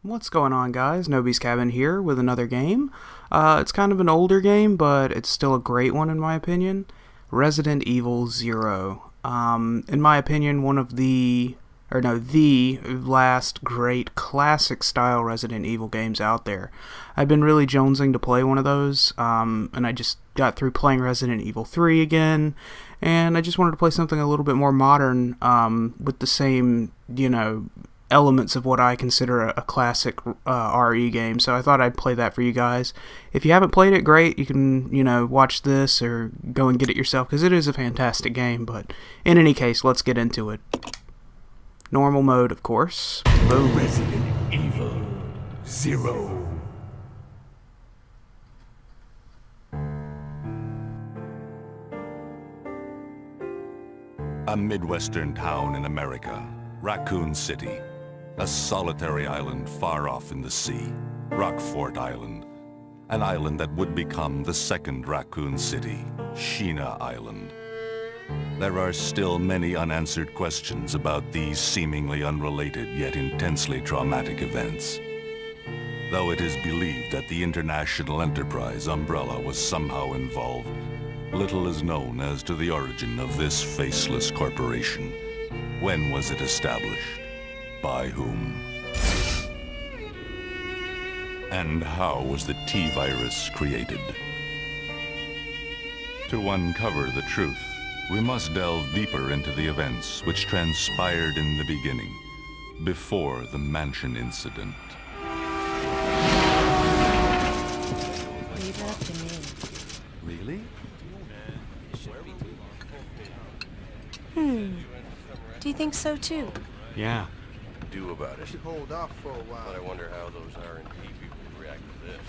What's going on, guys? Knowby's Cabin here with another game. It's kind of an older game, but it's still a great one in my opinion. Resident Evil Zero. In my opinion, the last great classic-style Resident Evil games out there. I've been really jonesing to play one of those, and I just got through playing Resident Evil 3 again, and I just wanted to play something a little bit more modern, with the same, elements of what I consider a classic RE game, so I thought I'd play that for you guys. If you haven't played it, great, you can, watch this or go and get it yourself, because it is a fantastic game, but in any case, let's get into it. Normal mode, of course. Boom. Resident Evil Zero. A Midwestern town in America, Raccoon City. A solitary island far off in the sea, Rockfort Island. An island that would become the second Raccoon City, Sheena Island. There are still many unanswered questions about these seemingly unrelated yet intensely traumatic events. Though it is believed that the international enterprise umbrella was somehow involved, little is known as to the origin of this faceless corporation. When was it established? By whom? And how was the T-virus created? To uncover the truth, we must delve deeper into the events which transpired in the beginning, before the mansion incident. Leave it up to me. Really? Do you think so too? Yeah. Do about it. Should hold off for a while. But I wonder how those R&D people would react to this.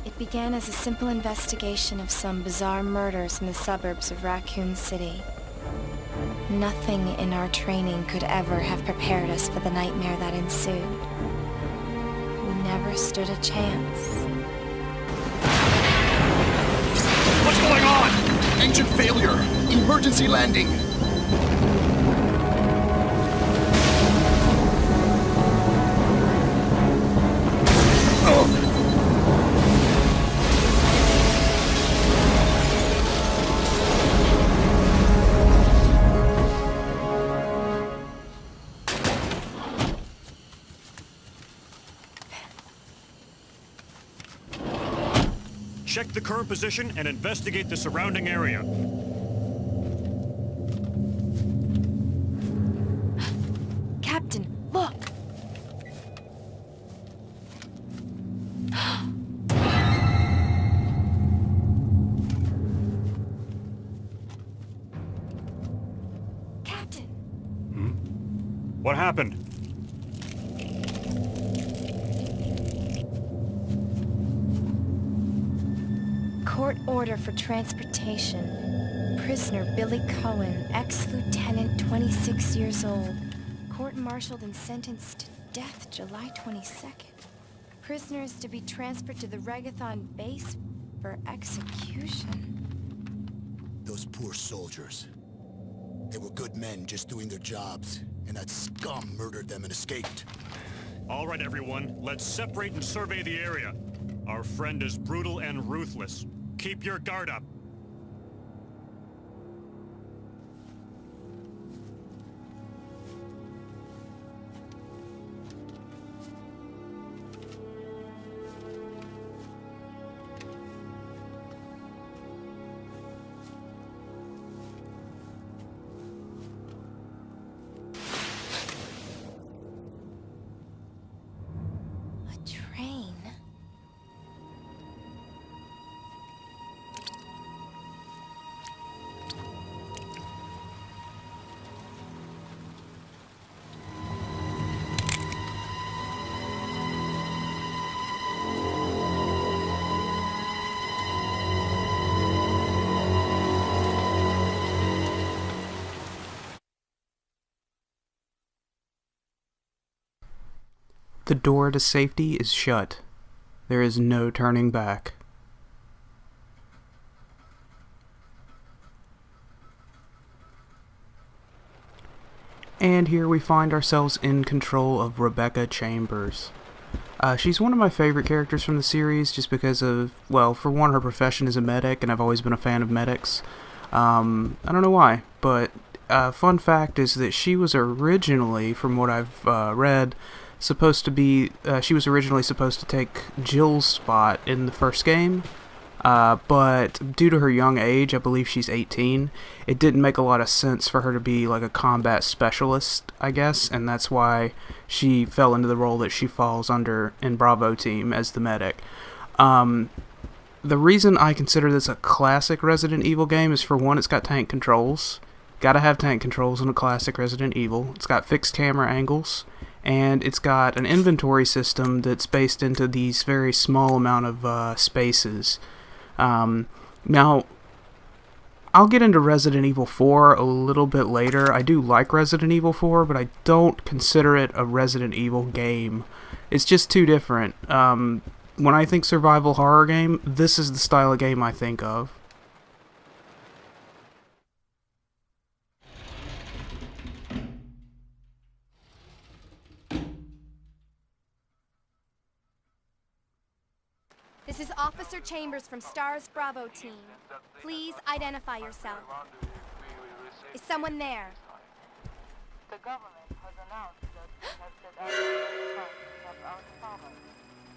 It began as a simple investigation of some bizarre murders in the suburbs of Raccoon City. Nothing in our training could ever have prepared us for the nightmare that ensued. We never stood a chance. What's going on? Engine failure. Emergency landing. Check the current position and investigate the surrounding area. Captain, look! Captain! What happened? Court order for transportation. Prisoner Billy Cohen, ex-lieutenant, 26 years old. Court-martialed and sentenced to death July 22nd. Prisoner is to be transferred to the Regathon base for execution. Those poor soldiers. They were good men just doing their jobs, and that scum murdered them and escaped. All right, everyone, let's separate and survey the area. Our friend is brutal and ruthless. Keep your guard up. The door to safety is shut. There is no turning back. And here we find ourselves in control of Rebecca Chambers. She's one of my favorite characters from the series just because of, well, for one, her profession is a medic, and I've always been a fan of medics. I don't know why, but fun fact is that she was originally, from what I've read, she was originally supposed to take Jill's spot in the first game, but due to her young age, I believe she's 18, it didn't make a lot of sense for her to be like a combat specialist, I guess, and that's why she fell into the role that she falls under in Bravo Team as the medic. The reason I consider this a classic Resident Evil game is, for one, it's got tank controls. Gotta have tank controls in a classic Resident Evil. It's got fixed camera angles, and it's got an inventory system that's based into these very small amount of spaces. Now, I'll get into Resident Evil 4 a little bit later. I do like Resident Evil 4, but I don't consider it a Resident Evil game. It's just too different. When I think survival horror game, this is the style of game I think of. This is Officer Chambers from STARS Bravo Team. Please identify yourself. Is someone there? The government has announced that it has set out to of our province.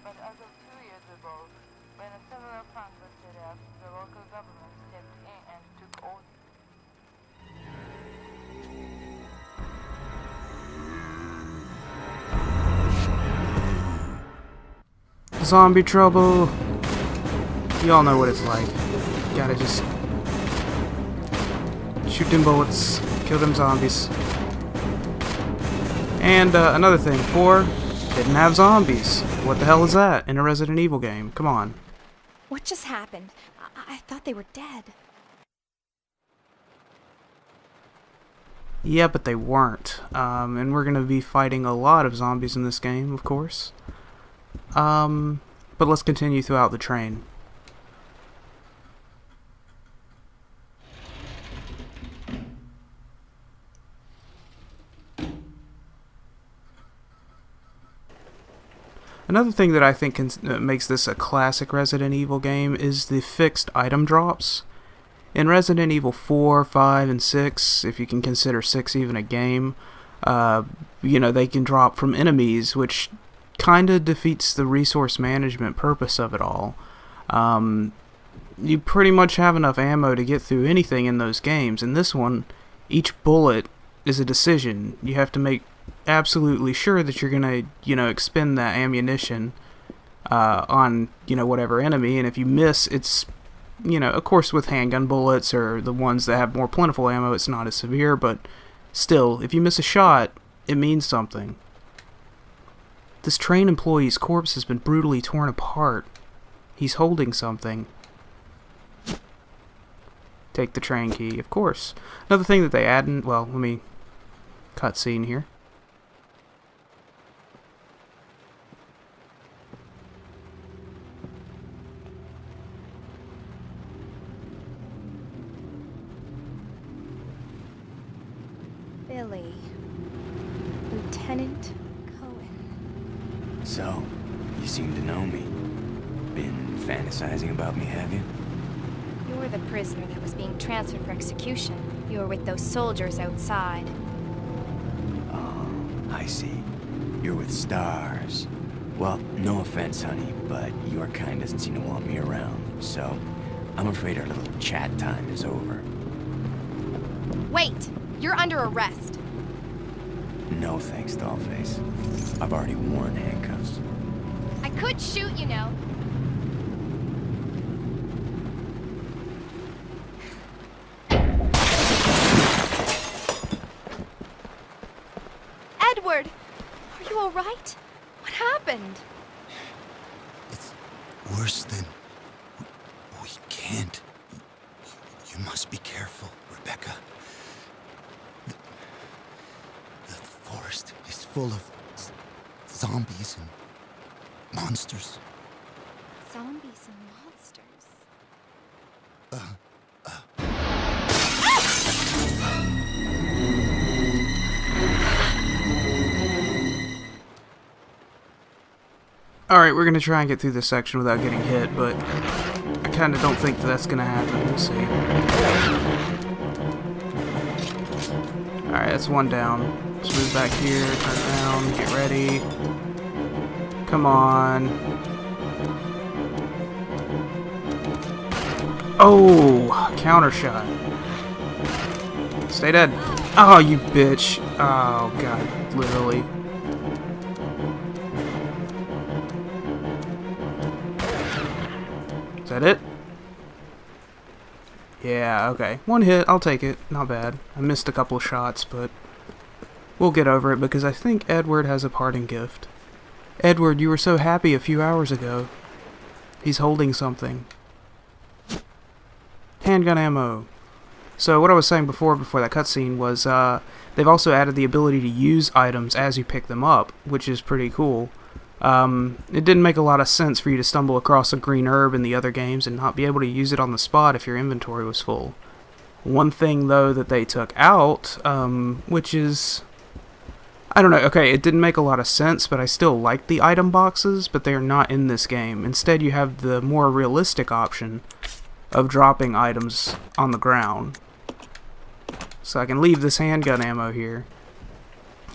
But as of 2 years ago, when a similar plan was set up, the local government stepped in and took over. Zombie trouble. You all know what it's like. Gotta just shoot them bullets, kill them zombies. And another thing, 4 didn't have zombies. What the hell is that in a Resident Evil game? Come on. What just happened? I thought they were dead. Yeah, but they weren't. And we're gonna be fighting a lot of zombies in this game, of course. But let's continue throughout the train. Another thing that I think makes this a classic Resident Evil game is the fixed item drops. In Resident Evil 4, 5, and 6, if you can consider 6 even a game, they can drop from enemies, which kinda defeats the resource management purpose of it all. You pretty much have enough ammo to get through anything in those games. In this one, each bullet is a decision. You have to make absolutely sure that you're gonna, expend that ammunition on, whatever enemy, and if you miss, it's, of course with handgun bullets or the ones that have more plentiful ammo, it's not as severe, but still, if you miss a shot, it means something. This train employee's corpse has been brutally torn apart. He's holding something. Take the train key, of course. Another thing that they add in, well, let me cut scene here. Billy. Lieutenant Cohen. So, you seem to know me. Been fantasizing about me, have you? You're the prisoner that was being transferred for execution. You were with those soldiers outside. Oh, I see. You're with STARS. Well, no offense, honey, but your kind doesn't seem to want me around, so I'm afraid our little chat time is over. Wait! You're under arrest. No thanks, Dollface. I've already worn handcuffs. I could shoot, you know. Edward! Are you alright? What happened? It's worse than... We can't. You must be careful, Rebecca. The forest is full of zombies and monsters. Zombies and monsters. Alright, we're going to try and get through this section without getting hit, but I kind of don't think that's going to happen. We'll see. Alright, that's one down. Let's move back here, turn around, get ready. Come on. Oh, counter shot. Stay dead. Oh, you bitch. Oh, God, literally. Is that it? Yeah, okay. One hit, I'll take it. Not bad. I missed a couple of shots, but we'll get over it because I think Edward has a parting gift. Edward, you were so happy a few hours ago. He's holding something. Handgun ammo. So what I was saying before that cutscene was they've also added the ability to use items as you pick them up, which is pretty cool. It didn't make a lot of sense for you to stumble across a green herb in the other games and not be able to use it on the spot if your inventory was full. One thing, though, that they took out, which is... I don't know, okay, it didn't make a lot of sense, but I still like the item boxes, but they are not in this game. Instead, you have the more realistic option of dropping items on the ground. So I can leave this handgun ammo here,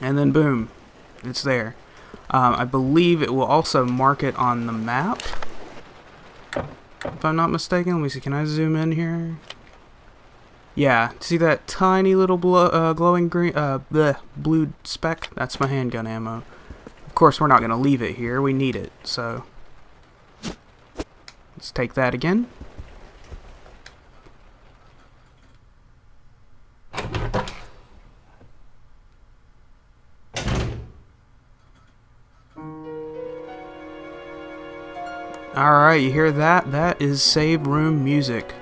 and then boom, it's there. I believe it will also mark it on the map, if I'm not mistaken. Let me see, can I zoom in here? Yeah, see that tiny little glowing green, blue speck? That's my handgun ammo. Of course, we're not going to leave it here. We need it, so let's take that again. Alright, you hear that? That is save room music.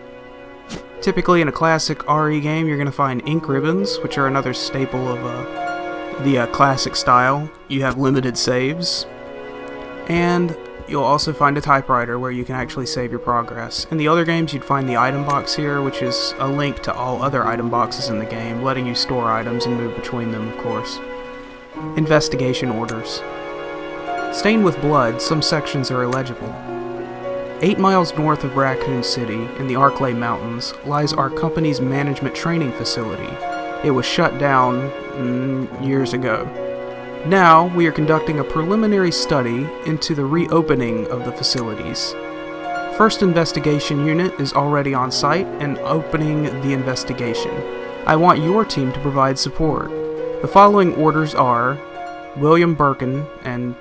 Typically in a classic RE game, you're going to find ink ribbons, which are another staple of the classic style. You have limited saves. And you'll also find a typewriter where you can actually save your progress. In the other games, you'd find the item box here, which is a link to all other item boxes in the game, letting you store items and move between them, of course. Investigation orders. Stained with blood, some sections are illegible. 8 miles north of Raccoon City, in the Arklay Mountains, lies our company's management training facility. It was shut down years ago. Now, we are conducting a preliminary study into the reopening of the facilities. First Investigation Unit is already on site and opening the investigation. I want your team to provide support. The following orders are William Birkin and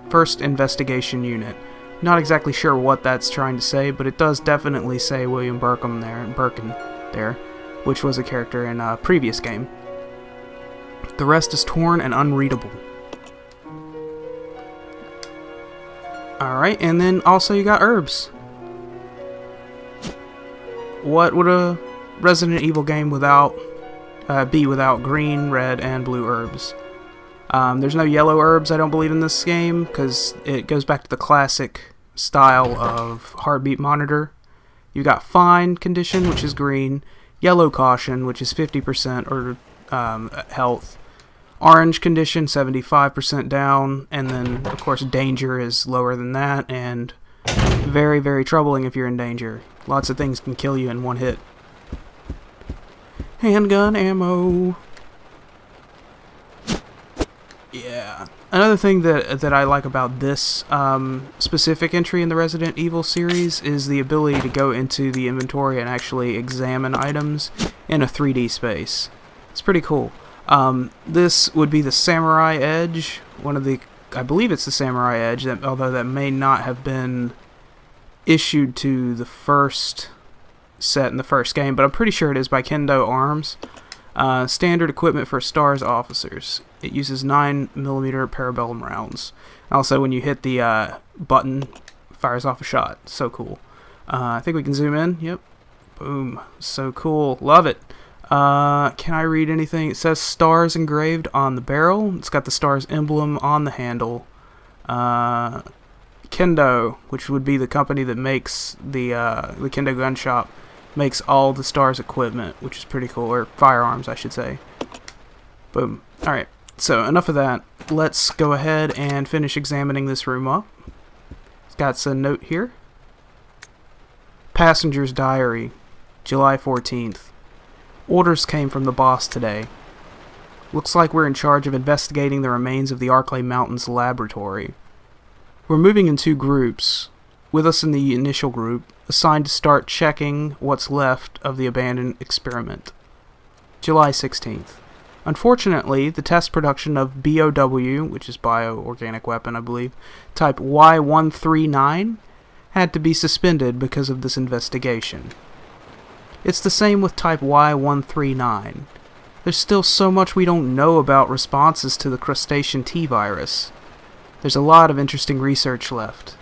First Investigation Unit. Not exactly sure what that's trying to say, but it does definitely say William Birkin there, which was a character in a previous game. The rest is torn and unreadable. Alright, and then also you got herbs. What would a Resident Evil game be without green, red, and blue herbs? There's no yellow herbs, I don't believe, in this game, because it goes back to the classic style of heartbeat monitor. You got fine condition, which is green, yellow caution, which is 50% or health, orange condition, 75% down, and then, of course, danger is lower than that, and very, very troubling if you're in danger. Lots of things can kill you in one hit. Handgun ammo. Yeah. Another thing that I like about this specific entry in the Resident Evil series is the ability to go into the inventory and actually examine items in a 3D space. It's pretty cool. This would be the Samurai Edge, I believe it's the Samurai Edge, although that may not have been issued to the first set in the first game, but I'm pretty sure it is by Kendo Arms. Standard equipment for STARS officers. It uses 9mm parabellum rounds. Also, when you hit the button, fires off a shot. So cool. I think we can zoom in. Yep. Boom. So cool. Love it. Can I read anything? It says STARS engraved on the barrel. It's got the STARS emblem on the handle. Kendo, which would be the company that makes the Kendo gun shop, makes all the STARS equipment, which is pretty cool, or firearms, I should say. Boom. Alright, so enough of that. Let's go ahead and finish examining this room up. It's got a note here. Passenger's diary, July 14th. Orders came from the boss today. Looks like we're in charge of investigating the remains of the Arklay Mountains laboratory. We're moving in 2 groups. With us in the initial group, assigned to start checking what's left of the abandoned experiment. July 16th. Unfortunately, the test production of BOW, which is bioorganic weapon, I believe, type Y139, had to be suspended because of this investigation. It's the same with type Y139. There's still so much we don't know about responses to the crustacean T virus. There's a lot of interesting research left.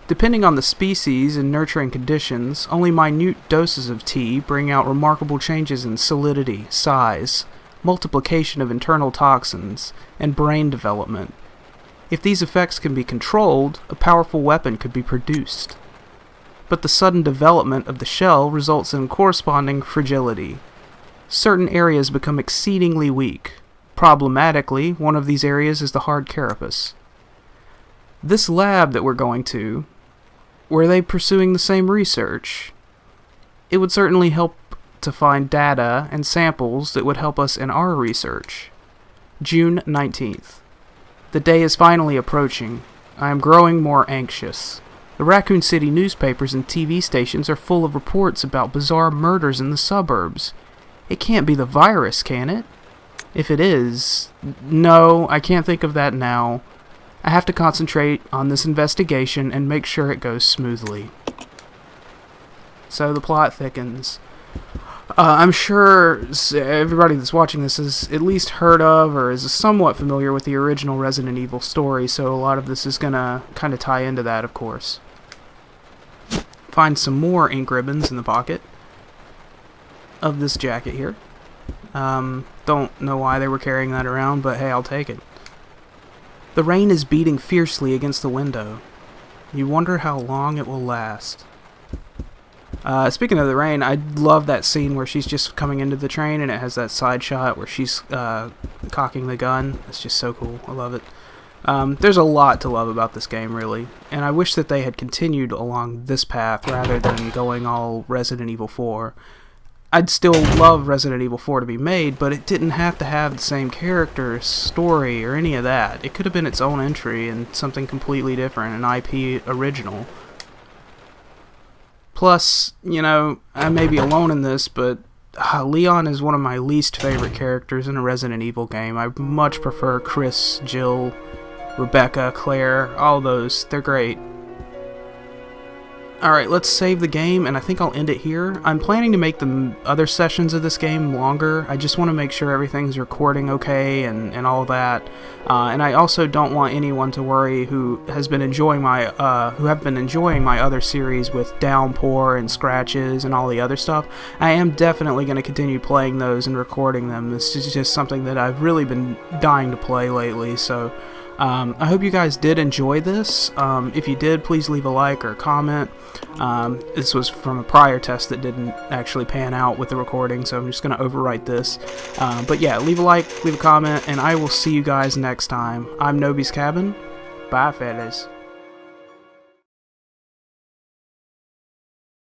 Depending on the species and nurturing conditions, only minute doses of T bring out remarkable changes in solidity, size, multiplication of internal toxins, and brain development. If these effects can be controlled, a powerful weapon could be produced. But the sudden development of the shell results in corresponding fragility. Certain areas become exceedingly weak. Problematically, one of these areas is the hard carapace. This lab that we're going to, were they pursuing the same research? It would certainly help to find data and samples that would help us in our research. June 19th. The day is finally approaching. I am growing more anxious. The Raccoon City newspapers and TV stations are full of reports about bizarre murders in the suburbs. It can't be the virus, can it? If it is, no, I can't think of that now. I have to concentrate on this investigation and make sure it goes smoothly. So the plot thickens. I'm sure everybody that's watching this has at least heard of or is somewhat familiar with the original Resident Evil story, so a lot of this is going to kind of tie into that, of course. Find some more ink ribbons in the pocket of this jacket here. Don't know why they were carrying that around, but hey, I'll take it. The rain is beating fiercely against the window. You wonder how long it will last. Speaking of the rain, I love that scene where she's just coming into the train and it has that side shot where she's cocking the gun. It's just so cool. I love it. There's a lot to love about this game, really, and I wish that they had continued along this path rather than going all Resident Evil 4. I'd still love Resident Evil 4 to be made, but it didn't have to have the same characters, story, or any of that. It could have been its own entry and something completely different, an IP original. Plus, you know, I may be alone in this, but Leon is one of my least favorite characters in a Resident Evil game. I much prefer Chris, Jill, Rebecca, Claire, all those. They're great. Alright, let's save the game, and I think I'll end it here. I'm planning to make the other sessions of this game longer. I just want to make sure everything's recording okay and all that. And I also don't want anyone to worry who have been enjoying my other series with downpour and scratches and all the other stuff. I am definitely going to continue playing those and recording them. This is just something that I've really been dying to play lately, so I hope you guys did enjoy this. If you did, please leave a like or a comment. This was from a prior test that didn't actually pan out with the recording, so I'm just going to overwrite this. But yeah, leave a like, leave a comment, and I will see you guys next time. I'm Knowby's Cabin. Bye, fellas.